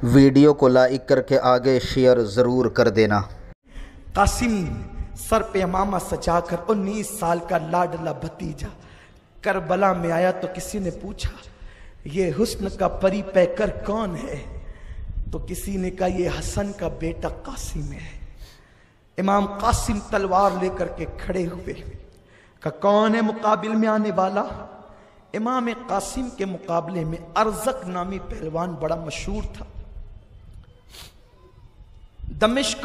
Video को like करके आगे शेयर ज़रूर कर देना। कासिम सर पे अमामा सजाकर 19 साल का लाडला भतीजा करबला में आया तो किसी ने पूछा ये हुस्न का परी पैकर कौन है? तो किसी ने कहा ये हसन का बेटा कासिम है। इमाम कासिम तलवार लेकर के खड़े हुए, कहा कौन है मुकाबिल में आने वाला? इमाम कासिम के मुकाबले में अरजक नामी पहलवान बड़ा मशहूर था। दमिश्क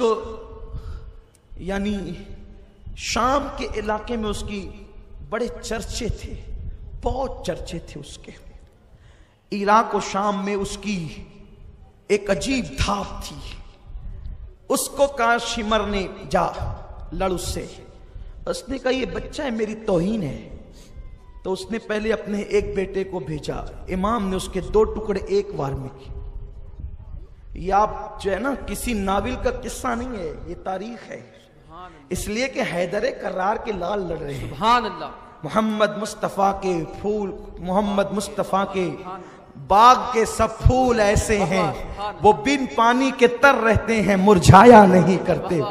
यानी शाम के इलाके में उसकी बड़े चर्चे थे, बहुत चर्चे थे उसके। इराक और शाम में उसकी एक अजीब धाक थी। उसको कहा शिमर ने जा लड़ उससे। उसने कहा ये बच्चा है, मेरी तौहीन है। तो उसने पहले अपने एक बेटे को भेजा। इमाम ने उसके 2 टुकड़े एक बार में किए। ये आप जो है ना, किसी नाविल का किस्सा नहीं है, ये तारीख है। इसलिए कि हैदर करार के लाल लड़ रहे हैं। सुभान अल्लाह। मोहम्मद मुस्तफ़ा के फूल, मोहम्मद मुस्तफ़ा के बाग के सब फूल ऐसे हैं वो बिन पानी के तर रहते हैं, मुरझाया नहीं करते।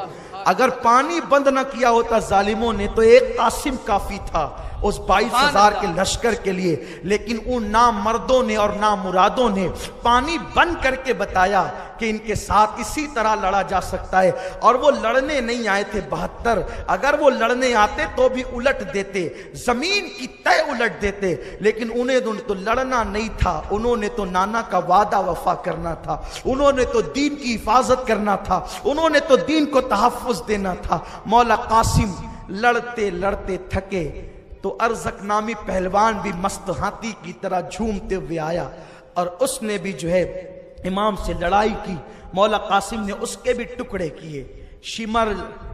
अगर पानी बंद न किया होता जालिमों ने तो एक कासिम काफी था उस 22,000 के लश्कर के लिए। लेकिन उन ना मर्दों ने और ना मुरादों ने पानी बंद करके बताया कि इनके साथ इसी तरह लड़ा जा सकता है। और वो लड़ने नहीं आए थे 72। अगर वो लड़ने आते तो भी उलट देते, जमीन की तय उलट देते। लेकिन उन्हें तो लड़ना नहीं था, उन्होंने तो नाना का वादा वफा करना था, उन्होंने तो दीन की हिफाजत करना था, उन्होंने तो दीन को तहफ़्फ़ुज़ देना था। मौला कासिम लड़ते लड़ते थके तो अरजक नामी पहलवान भी मस्त हाथी की तरह झूमते हुए आया और उसने भी जो है इमाम से लड़ाई की। मौला कासिम ने उसके भी टुकड़े किए। शिमर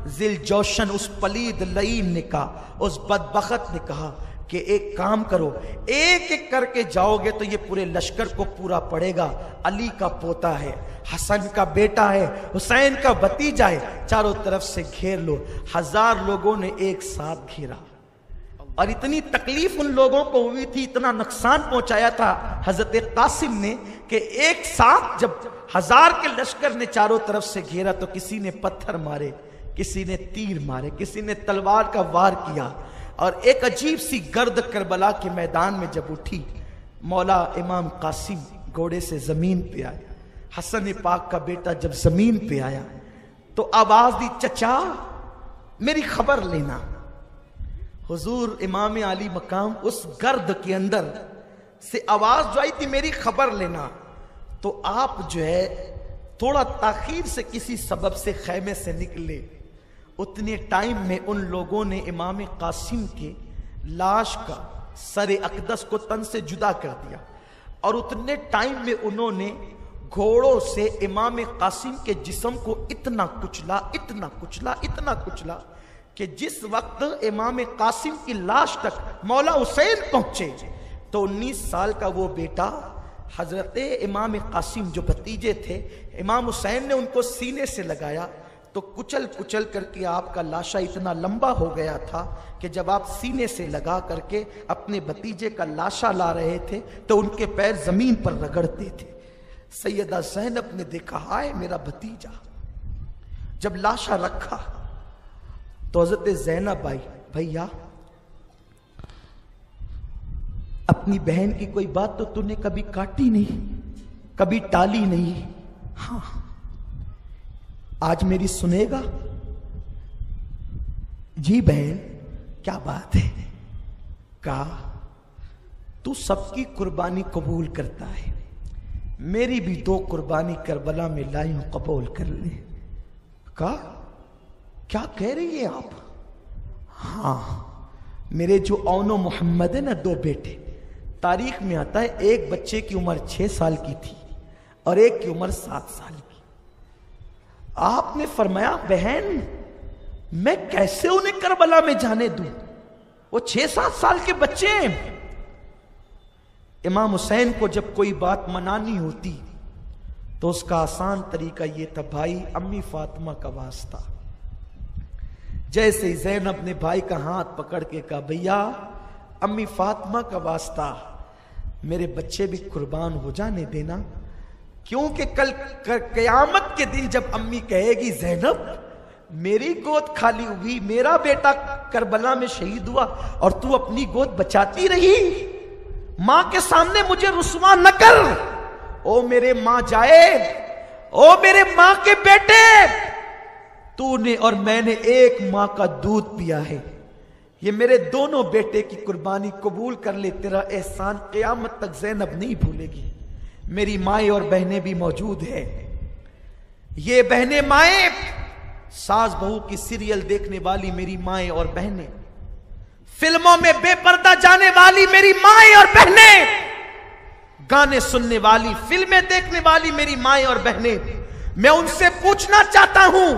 जिल जोशन उस पलीद लईन ने कहा, उस बदबख्त ने कहा कि एक काम करो, एक एक करके जाओगे तो ये पूरे लश्कर को पूरा पड़ेगा। अली का पोता है, हसन का बेटा है, हुसैन का भतीजा है, चारों तरफ से घेर लो। 1000 लोगों ने एक साथ घेरा और इतनी तकलीफ उन लोगों को हुई थी, इतना नुकसान पहुंचाया था हजरत कासिम ने कि एक साथ जब 1000 के लश्कर ने चारों तरफ से घेरा तो किसी ने पत्थर मारे, किसी ने तीर मारे, किसी ने तलवार का वार किया। और एक अजीब सी गर्द करबला के मैदान में जब उठी, मौला इमाम कासिम घोड़े से जमीन पे आया। हसन पाक का बेटा जब जमीन पे आया तो आवाज दी, चचा मेरी खबर लेना। हुजूर इमाम आली मकाम उस गर्द के अंदर से आवाज जो आई थी, मेरी खबर लेना। तो आप जो है थोड़ा ताखीर से किसी सबब से खैमे से निकले। उतने टाइम में उन लोगों ने इमाम कासिम के लाश का सरे अकदस को तन से जुदा कर दिया और उतने टाइम में उन्होंने घोड़ों से इमाम कासिम के जिस्म को इतना कुचला, इतना कुचला, इतना कुचला कि जिस वक्त इमाम कासिम की लाश तक मौला हुसैन पहुंचे तो 19 साल का वो बेटा हजरत इमाम कासिम जो भतीजे थे, इमाम हुसैन ने उनको सीने से लगाया तो कुचल कुचल करके आपका लाशा इतना लंबा हो गया था कि जब आप सीने से लगा करके अपने भतीजे का लाशा ला रहे थे तो उनके पैर जमीन पर रगड़ते थे। सैयदा ज़ैनब ने देखा, हाय मेरा भतीजा। जब लाशा रखा तो हजरत ज़ैनब आई, भैया अपनी बहन की कोई बात तो तूने कभी काटी नहीं, कभी टाली नहीं। हाँ, आज मेरी सुनेगा? जी बहन क्या बात है? कहा तू सबकी कुर्बानी कबूल करता है, मेरी भी 2 कुर्बानी करबला में लाई हूं, कबूल कर ले। कहा क्या कह रही है आप? हाँ, मेरे जो औनो मोहम्मद है ना, 2 बेटे, तारीख में आता है एक बच्चे की उम्र 6 साल की थी और एक की उम्र 7 साल की। आपने फरमाया बहन मैं कैसे उन्हें करबला में जाने दूं, वो 6-7 साल के बच्चे हैं। इमाम हुसैन को जब कोई बात मनानी होती तो उसका आसान तरीका यह था, भाई अम्मी फातिमा का वास्ता। जैसे ही ज़ैनब ने भाई का हाथ पकड़ के कहा, भैया अम्मी फातिमा का वास्ता, मेरे बच्चे भी कुर्बान हो जाने देना। क्योंकि कल क़यामत के दिन जब अम्मी कहेगी ज़ैनब मेरी गोद खाली हुई, मेरा बेटा करबला में शहीद हुआ और तू अपनी गोद बचाती रही, मां के सामने मुझे रुस्वा न कर। ओ मेरे मां जाए, ओ मेरे मां के बेटे, तूने और मैंने एक मां का दूध पिया है, ये मेरे दोनों बेटे की कुर्बानी कबूल कर ले, तेरा एहसान क़यामत तक ज़ैनब नहीं भूलेगी। मेरी माएँ और बहनें भी मौजूद है। ये बहनें माएँ, सास बहू की सीरियल देखने वाली मेरी माएँ और बहनें, फिल्मों में बेपर्दा जाने वाली मेरी माएँ और बहनें, गाने सुनने वाली, फिल्में देखने वाली मेरी माएँ और बहनें, मैं उनसे पूछना चाहता हूं,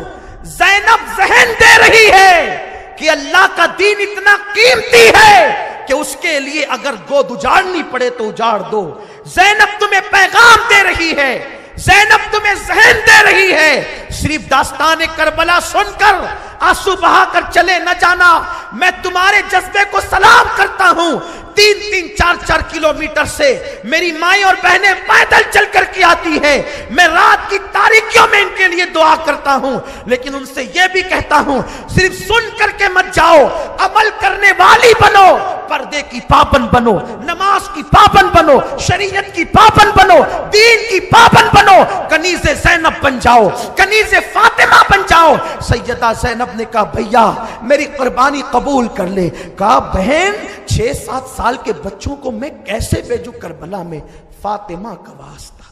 ज़ैनब ज़हन दे रही है कि अल्लाह का दीन इतना कीमती है कि उसके लिए अगर गोद उजाड़नी पड़े तो उजाड़ दो। ज़ैनब तुम्हें पैगाम दे रही है, ज़ैनब तुम्हें ज़हन दे रही है। सिर्फ दास्तान करबला सुनकर आंसू बहाकर चले न जाना। मैं तुम्हारे जज्बे को सलाम करता हूं। 3-3, 4-4 किलोमीटर से मेरी माएँ और बहनें पैदल चल कर के आती है। मैं रात की तारीकियों में इनके लिए दुआ करता हूं, लेकिन उनसे यह भी कहता हूं सिर्फ सुन करके मत जाओ, अमल करने वाली बनो, पर्दे की पाबंद बनो, नमाज की पाबंद बनो, शरीयत की पाबंद बनो, दीन की पाबंद बनो, कनीज़े ज़ैनब बन जाओ, कनीज़े फातिमा बन जाओ। सैयदा ज़ैनब ने कहा भैया मेरी कुर्बानी कबूल कर ले। कहा बहन 6-7 साल के बच्चों को मैं कैसे भेजूं करबला में? फातिमा का वास्ता,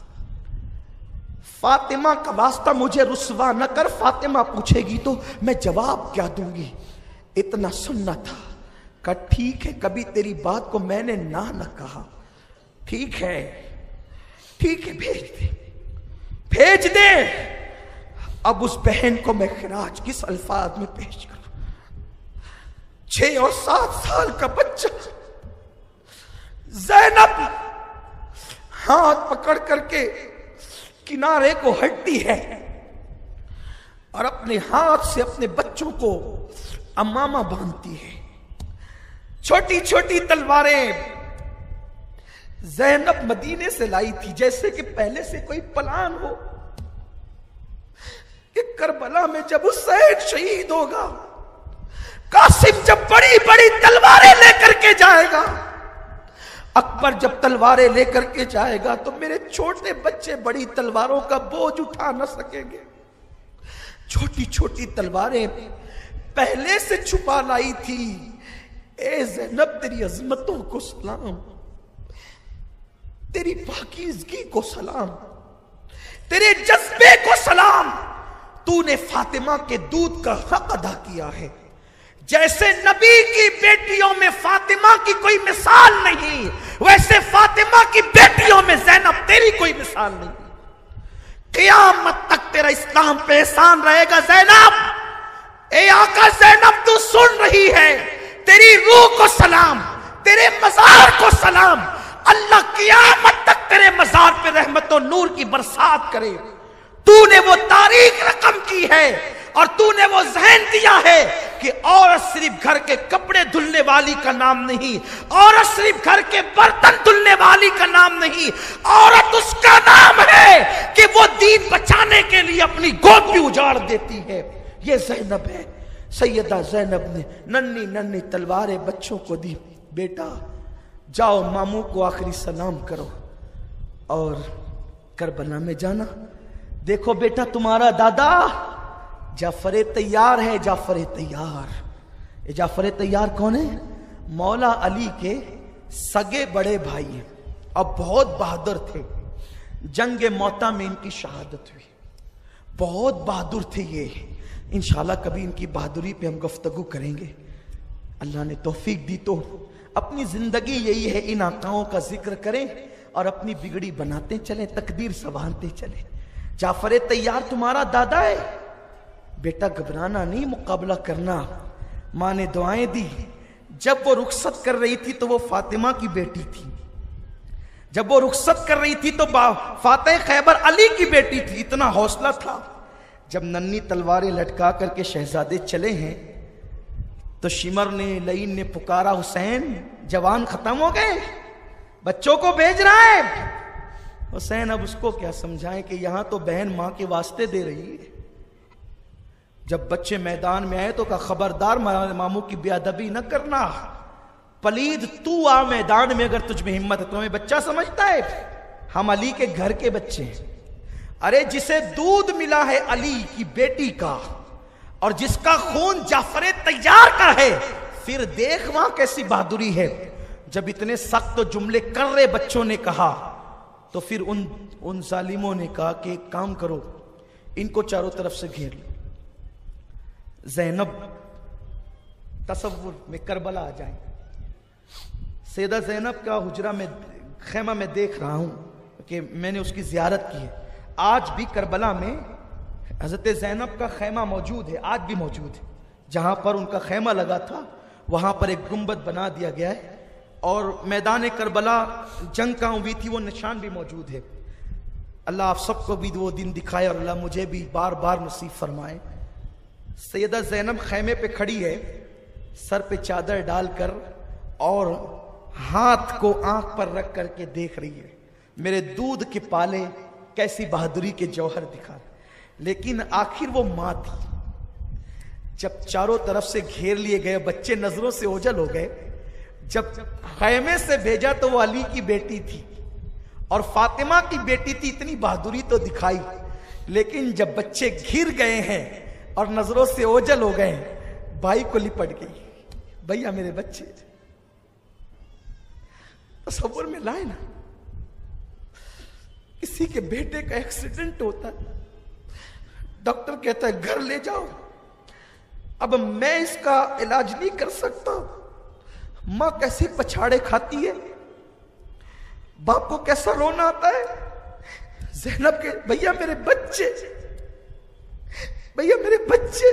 फातिमा का वास्ता, मुझे रुस्वा न कर। फातिमा पूछेगी तो मैं जवाब क्या दूंगी? इतना सुनना था। कहा ठीक है, कभी तेरी बात को मैंने ना न कहा, ठीक है, ठीक है, भेज दे, भेज दे। अब उस बहन को मैं खिराज किस अल्फाज में पेश करूं? 6 और 7 साल का बच्चा ज़ैनब हाथ पकड़ करके किनारे को हटती है और अपने हाथ से अपने बच्चों को अमामा बांधती है। छोटी छोटी तलवारें ज़ैनब मदीने से लाई थी, जैसे कि पहले से कोई प्लान हो कि करबला में जब हुसैन शहीद होगा, कासिम जब बड़ी बड़ी तलवारें लेकर के जाएगा, अकबर जब तलवारें लेकर के जाएगा, तो मेरे छोटे बच्चे बड़ी तलवारों का बोझ उठा न सकेंगे। छोटी छोटी तलवारें पहले से छुपा लाई थी। ए ज़ैनब तेरी अजमतों को सलाम, तेरी पाकीज़गी को सलाम, तेरे जज्बे को सलाम। तूने फातिमा के दूध का हक अदा किया है। जैसे नबी की बेटियों में फातिमा की कोई मिसाल नहीं, वैसे फातिमा की बेटियों में ज़ैनब तेरी कोई मिसाल नहीं। क़यामत तक तेरा इस्लाम पे एहसान रहेगा ज़ैनब। ए आका ज़ैनब तू सुन रही है, तेरी रूह को सलाम, तेरे मज़ार को सलाम। अल्लाह क़यामत तक तेरे मज़ार पे रहमत और नूर की बरसात करे। तूने वो तारीख रकम की है और तूने वो ज़हन दिया है कि औरत सिर्फ घर के कपड़े धुलने वाली का नाम नहीं, औरत सिर्फ घर के बर्तन धुलने वाली का नाम नहीं, औरत उसका नाम है कि वो दीन बचाने के लिए अपनी गोद भी उजाड़ देती है। ये ज़ैनब है। सैयदा ज़ैनब ने नन्ही नन्ही तलवारें बच्चों को दी। बेटा जाओ मामू को आखिरी सलाम करो और करबला में जाना। देखो बेटा तुम्हारा दादा जाफर तैयार है। जाफर तैयार, ये जाफर तैयार कौन है? मौला अली के सगे बड़े भाई हैं। अब बहुत बहादुर थे। जंग मौता में इनकी शहादत हुई। बहुत बहादुर थे ये। इंशाल्लाह कभी इनकी बहादुरी पे हम गुफ्तगू करेंगे। अल्लाह ने तौफीक दी तो अपनी जिंदगी यही है, इन आकाओं का जिक्र करें और अपनी बिगड़ी बनाते चलें, तकदीर संभालते चलें। जाफर तैयार तुम्हारा दादा है। बेटा घबराना नहीं, मुकाबला करना। माँ ने दुआएं दी। जब वो रुखसत कर रही थी तो वो फातिमा की बेटी थी। जब वो रुखसत कर रही थी तो फातिह खैबर अली की बेटी थी। इतना हौसला था। जब नन्ही तलवारें लटका करके शहजादे चले हैं तो शिमर ने, लईन ने पुकारा हुसैन जवान खत्म हो गए, बच्चों को भेज रहा है। हुसैन अब उसको क्या समझाएं कि यहां तो बहन मां के वास्ते दे रही है। जब बच्चे मैदान में आए तो कहा खबरदार मामू की बेअदबी न करना, पलीद तू आ मैदान में अगर तुझ में हिम्मत है। तुम्हें बच्चा समझता है? हम अली के घर के बच्चे हैं। अरे जिसे दूध मिला है अली की बेटी का और जिसका खून जाफर तैयार का है, फिर देख वहां कैसी बहादुरी है। जब इतने सख्त जुमले कर रहे बच्चों ने कहा तो फिर उन जालिमों ने कहा कि एक काम करो, इनको चारों तरफ से घेर लो। ज़ैनब तसव्वुर में करबला आ जाए। सैयदा ज़ैनब का हुजरा में खैमा में देख रहा हूं कि मैंने उसकी जियारत की है। आज भी करबला में हज़रत ज़ैनब का खैमा मौजूद है, आज भी मौजूद है। जहां पर उनका खैमा लगा था वहां पर एक गुंबद बना दिया गया है और मैदान करबला जंग कहाँ हुई थी वो निशान भी मौजूद है। अल्लाह आप सबको भी वो दिन दिखाए और अल्लाह मुझे भी बार बार नसीब फरमाए। सैयदा ज़ैनब खैमे पे खड़ी है, सर पे चादर डालकर और हाथ को आंख पर रख करके देख रही है। मेरे दूध के पाले कैसी बहादुरी के जौहर दिखा। लेकिन आखिर वो मां थी। जब चारों तरफ से घेर लिए गए, बच्चे नजरों से ओझल हो गए। जब खैमे से भेजा तो वो अली की बेटी थी और फातिमा की बेटी थी, इतनी बहादुरी तो दिखाई। लेकिन जब बच्चे घिर गए हैं और नजरों से ओझल हो गए, भाई को लिपट गई, भैया मेरे बच्चे। तसव्वुर में लाए ना, किसी के बेटे का एक्सीडेंट होता है, डॉक्टर कहता है घर ले जाओ, अब मैं इसका इलाज नहीं कर सकता। मां कैसे पछाड़े खाती है, बाप को कैसा रोना आता है। ज़ैनब के भैया मेरे बच्चे, भैया मेरे बच्चे।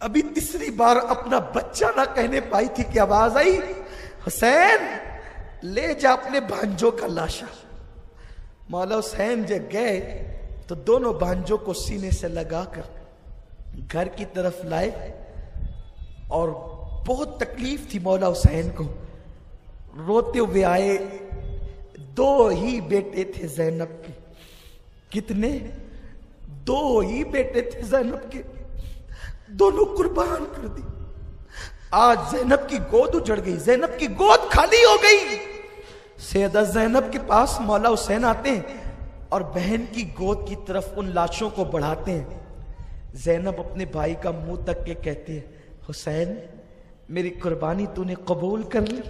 अभी तीसरी बार अपना बच्चा ना कहने पाई थी कि आवाज आई, हुसैन ले जा अपने भांजों का लाशा। मौला हुसैन जब गए तो दोनों भांजों को सीने से लगाकर घर की तरफ लाए और बहुत तकलीफ थी मौला हुसैन को। रोते हुए आए। दो ही बेटे थे ज़ैनब के। कितने? दो ही बेटे थे ज़ैनब के, दोनों कुर्बान कर दी। आज ज़ैनब की गोद उजड़ गई, ज़ैनब की गोद खाली हो गई। सैयदा ज़ैनब के पास मौला हुसैन आते हैं और बहन की गोद की तरफ उन लाशों को बढ़ाते हैं। ज़ैनब अपने भाई का मुंह तक के कहते हैं, हुसैन मेरी कुर्बानी तूने कबूल कर ली।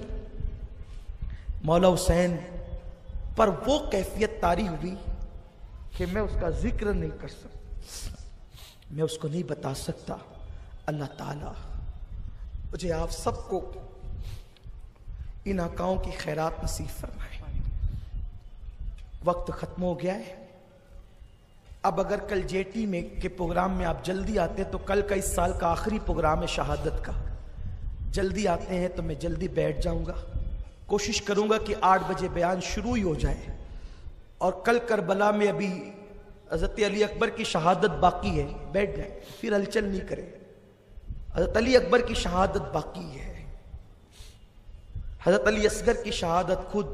मौला हुसैन पर वो कैफियत तारी हुई कि मैं उसका जिक्र नहीं कर सकता, मैं उसको नहीं बता सकता। अल्लाह ताला मुझे आप सबको इन आकाओं की खैरात नसीब फरमाए। वक्त खत्म हो गया है। अब अगर कल जेटी में के प्रोग्राम में आप जल्दी आते तो कल का इस साल का आखिरी प्रोग्राम है शहादत का। जल्दी आते हैं तो मैं जल्दी बैठ जाऊंगा। कोशिश करूंगा कि 8 बजे बयान शुरू ही हो जाए। और कल करबला में अभी हज़रत अली अकबर की शहादत बाकी है, बैठ जाए, फिर हलचल नहीं करें। हज़रत अली अकबर की शहादत बाकी है, हज़रत अली असगर की शहादत, खुद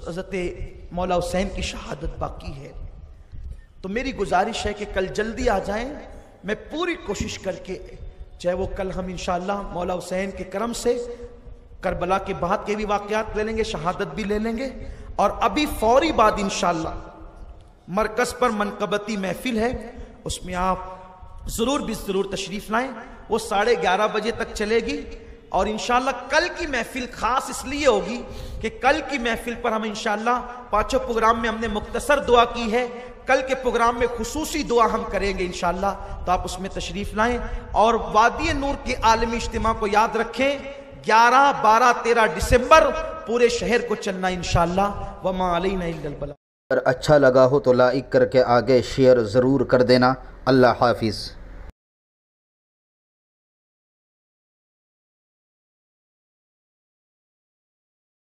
हज़रत मौला हुसैन की शहादत बाकी है। तो मेरी गुजारिश है कि कल जल्दी आ जाएं। मैं पूरी कोशिश करके, चाहे वो कल हम इंशाअल्लाह मौला हुसैन के करम से करबला के बाद के भी वाक़यात ले लेंगे, शहादत भी ले लेंगे। और अभी फौरी बाद इंशाअल्लाह मरकज़ पर मनकबती महफिल है, उसमें आप ज़रूर भी ज़रूर तशरीफ़ लाएं। वो 11:30 बजे तक चलेगी। और इंशाअल्लाह कल की महफिल खास इसलिए होगी कि कल की महफिल पर हम इंशाअल्लाह 5 प्रोग्राम में हमने मुख्तसर दुआ की है, कल के प्रोग्राम में खुसूसी दुआ हम करेंगे इंशाअल्लाह। तो आप उसमें तशरीफ़ लाएं। और वादी नूर के आलमी इज्तिमा को याद रखें, 11, 12, 13 दिसंबर पूरे शहर को चलना इंशाअल्लाह। वमा अलैना इल्लल बलाग। अगर अच्छा लगा हो तो लाइक करके आगे शेयर ज़रूर कर देना। अल्लाह हाफिज़।